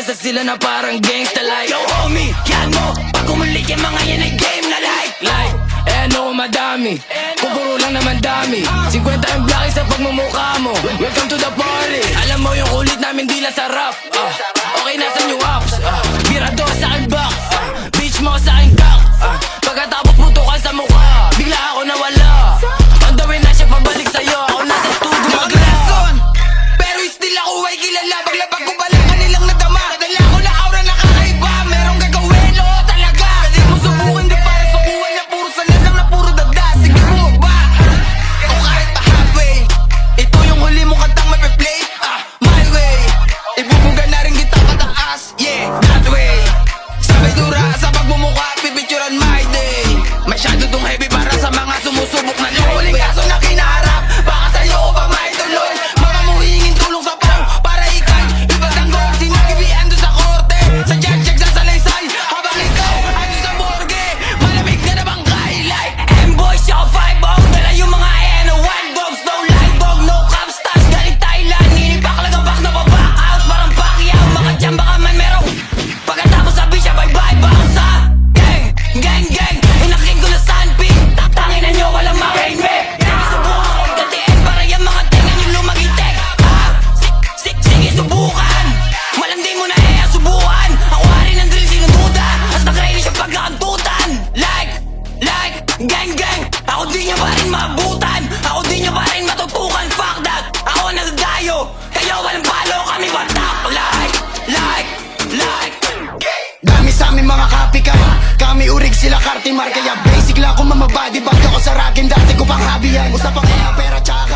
umaasa sila na parang gangsta like yo homie, yan mo, pag umulit yung mga yan ay game na like eh ano madami, kung puro lang naman dami 50 yung blaki sa pagmumukha mo. Welcome to the party. Alam mo yung kulit namin di lang sarap okay nasa new apps birado sa akin box bitch mo sa akin cock pagkatapos putukan sa mukha bigla ako nawala. On the way na siya pabalik sa'yo, ako nasa studio maglason. Pero still ako ay kilala. Paglapag ko pala kanilang nadama. Nadala ko na aura na kakaiba. Merong gagawin, oo talaga. Pwede mo subukin di para sukuhan na puro sanad lang na puro dagda. Sige bumaba o kahit pa halfway. Ito yung huli mong kantang may play my way. Ibubuga na rin kita pataas, yeah, that way. Sabay dura sa pagmumukha, pipicturan my day. Masyado tong heavy para sa mga sumusubok na yung huling kaso na kinaharap. Baka sa'yo ko pa maituloy. Mga muhingin tulong sa pang para ikay ipatanggol. Sinagibian doon sa korte, sa check sa salaysay. Habang ikaw ando sa morgue, malamig na na bangkay like M-Boys, Shaw 5-0. Dala yung mga N1 dogs, no live dog, no cap stars. Galing Thailand, ninipak lang ang back na pa-back out. Parang Pacquiao, mga dyan baka man merong pagkatapos sabi siya bye-bye bounce sa gang inakin ko na sandpit. Tatangin na nyo walang makinig. Sige subukan ko katiin para yung mga tenga nyo lumagitek sige subukan malandi mo na subukan. Ako hari ng drill sinududa as nakrainis yung pagkakantutan like gang ako di nyo pa rin maabutan. Ako di nyo pa rin matutukan. Fuck that, ako nagdayo. Kayo walang palo, kami watak like dami sa amin mga copycat. Kami urig sila kartimar. Kaya basic lang kung mamabadi. Bago ako sa ragin dati ko pang hobby yan. Usapang kaya pera tsaka